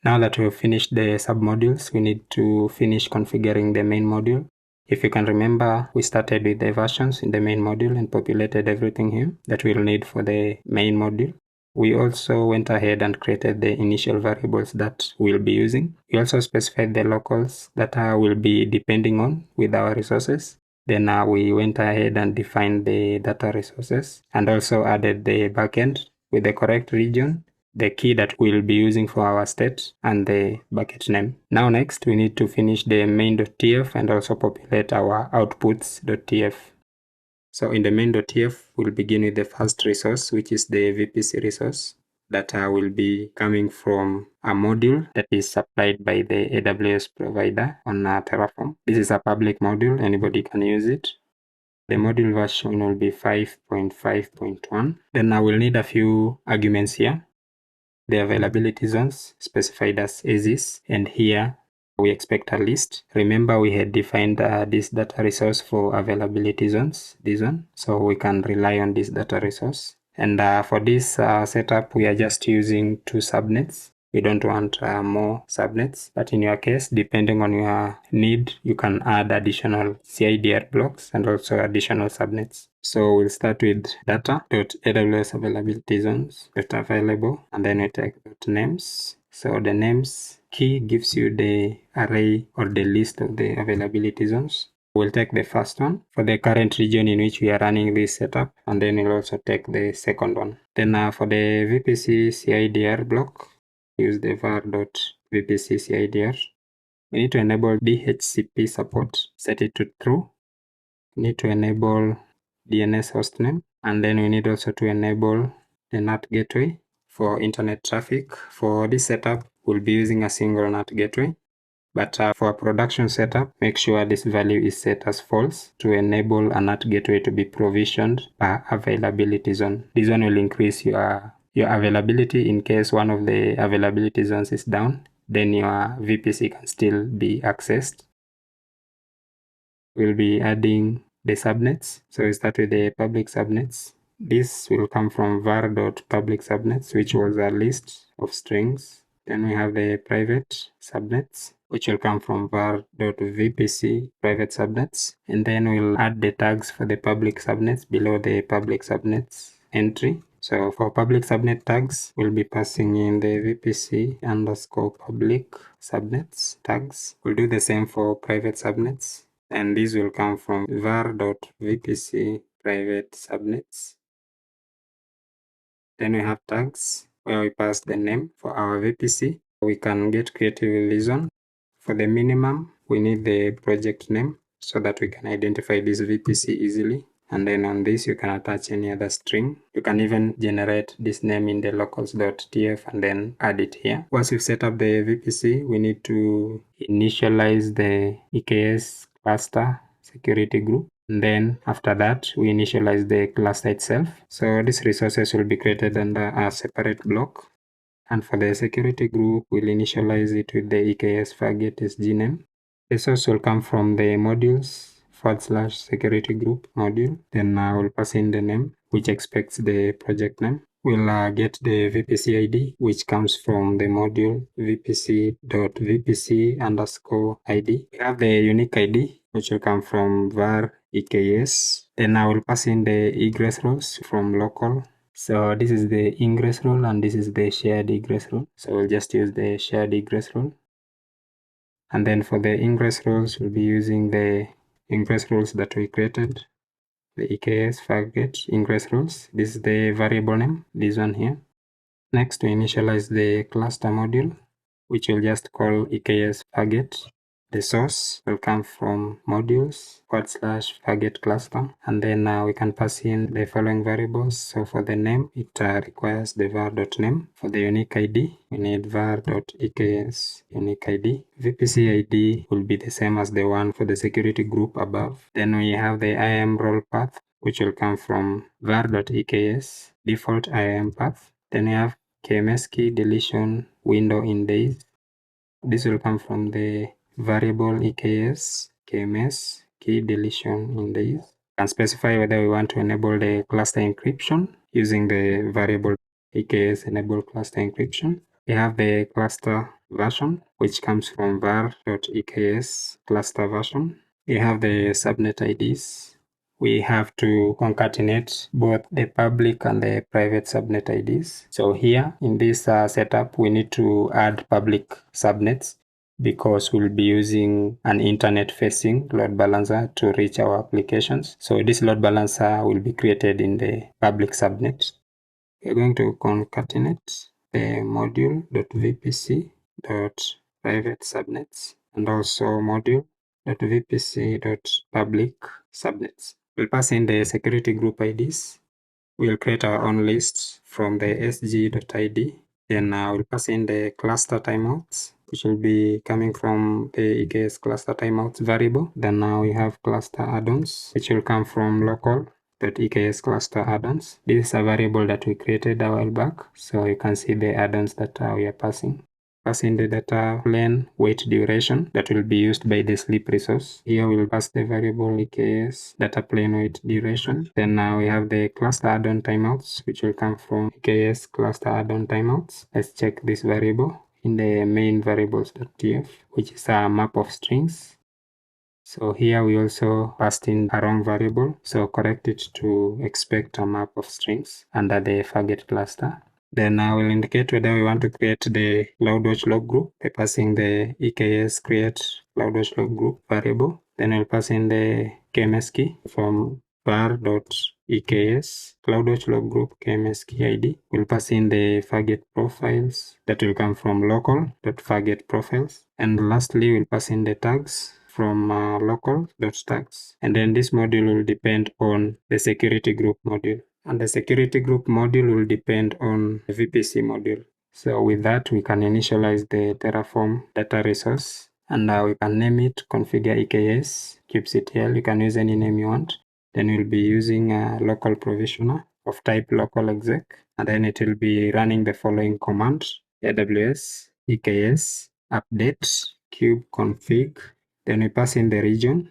Now that we've finished the submodules, we need to finish configuring the main module. If you can remember, we started with the versions in the main module and populated everything here that we'll need for the main module. We also went ahead and created the initial variables that we'll be using. We also specified the locals that we'll be depending on with our resources. Then we went ahead and defined the data resources and also added the backend with the correct region, the key that we'll be using for our state, and the bucket name. Now next, we need to finish the main.tf and also populate our outputs.tf. So in the main.tf, we'll begin with the first resource, which is the VPC resource that will be coming from a module that is supplied by the AWS provider on Terraform. This is a public module, anybody can use it. The module version will be 5.5.1. Then I will need a few arguments here. The availability zones specified as is, and here we expect a list. Remember, we had defined this data resource for availability zones, this one, so we can rely on this data resource. And for this setup, we are just using 2 subnets. We don't want more subnets, but in your case, depending on your need, you can add additional CIDR blocks and also additional subnets. So we'll start with data.aws availability zones.available, and then we take .names. So the names key gives you the array or the list of the availability zones. We'll take the first one for the current region in which we are running this setup, and then we'll also take the second one. Then for the VPC CIDR block, use the var.vpc CIDR. We need to enable DHCP support, set it to true. We need to enable DNS hostname, and then we need also to enable the NAT gateway for internet traffic. For this setup, we'll be using a single NAT gateway, but for a production setup, make sure this value is set as false to enable a NAT gateway to be provisioned per availability zone. This one will increase your availability in case one of the availability zones is down, then your VPC can still be accessed. We'll be adding the subnets. So we start with the public subnets. This will come from var.public subnets, which was a list of strings. Then we have the private subnets, which will come from var.vpc private subnets. And then we'll add the tags for the public subnets below the public subnets entry. So for public subnet tags, we'll be passing in the VPC underscore public subnets tags. We'll do the same for private subnets, and these will come from var.vpc private subnets. Then we have tags where we pass the name for our VPC. We can get creative with this one. For the minimum, we need the project name so that we can identify this VPC easily. And then on this, you can attach any other string. You can even generate this name in the locals.tf and then add it here. Once you've set up the VPC, we need to initialize the EKS cluster security group. And then after that, we initialize the cluster itself. So these resources will be created under a separate block. And for the security group, we'll initialize it with the EKS Fargate SG name. The source will come from the modules /security group module. Then we'll pass in the name, which expects the project name. We'll get the VPC ID, which comes from the module vpc.vpc underscore ID. We have the unique ID, which will come from var EKS. Then I will pass in the egress roles from local. So this is the ingress role and this is the shared egress role. So we'll just use the shared egress role. And then for the ingress roles, we'll be using the ingress roles that we created, the EKS Fargate ingress roles. This is the variable name, this one here. Next, we initialize the cluster module, which we'll just call EKS Fargate. The source will come from modules /Fargate cluster. And then we can pass in the following variables. So for the name, it requires the var.name. For the unique ID, we need var.eks unique ID. VPC ID will be the same as the one for the security group above. Then we have the IAM role path, which will come from var.eks default IAM path. Then we have KMS key deletion window in days. This will come from the variable EKS KMS key deletion in days. We can specify whether we want to enable the cluster encryption using the variable EKS enable cluster encryption. We have the cluster version, which comes from var.eks cluster version. We have the subnet IDs. We have to concatenate both the public and the private subnet IDs. So here in this setup, we need to add public subnets because we'll be using an internet-facing load balancer to reach our applications. So this load balancer will be created in the public subnet. We're going to concatenate the module.vpc.private subnets and also module.vpc.public subnets. We'll pass in the security group IDs. We'll create our own list from the sg.id. Then we'll pass in the cluster timeouts, which will be coming from the EKS cluster timeouts variable. Then now we have cluster add-ons, which will come from local.eks cluster add-ons. This is a variable that we created a while back, so you can see the add-ons that we are passing. Pass in the data plane wait duration that will be used by the sleep resource. Here we'll pass the variable EKS data plane wait duration. Then now we have the cluster add-on timeouts, which will come from EKS cluster add-on timeouts. Let's check this variable in the main variables.tf, which is a map of strings. So here we also passed in a wrong variable, so correct it to expect a map of strings under the Fargate cluster. Then I will indicate whether we want to create the CloudWatch log group by passing the EKS create CloudWatch log group variable. Then I'll pass in the KMS key from var.eks CloudWatch log group KMS key ID. We'll pass in the Fargate profiles that will come from local.fargate profiles. And lastly, we'll pass in the tags from local.tags. And then this module will depend on the security group module. And the security group module will depend on the VPC module. So with that, we can initialize the Terraform data resource and we can name it configure EKS kubectl. You can use any name you want. Then we'll be using a local provisioner of type local exec, and then it will be running the following command: AWS EKS update kubeconfig. Then we pass in the region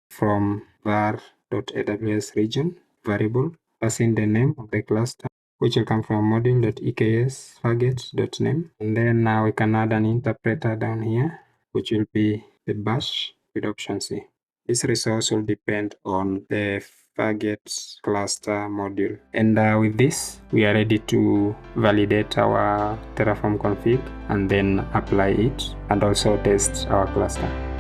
from var.aws region variable. Pass in the name of the cluster, which will come from module.eks fargate.name. And then now we can add an interpreter down here, which will be the bash with option C. This resource will depend on the Fargate cluster module. And with this, we are ready to validate our Terraform config and then apply it and also test our cluster.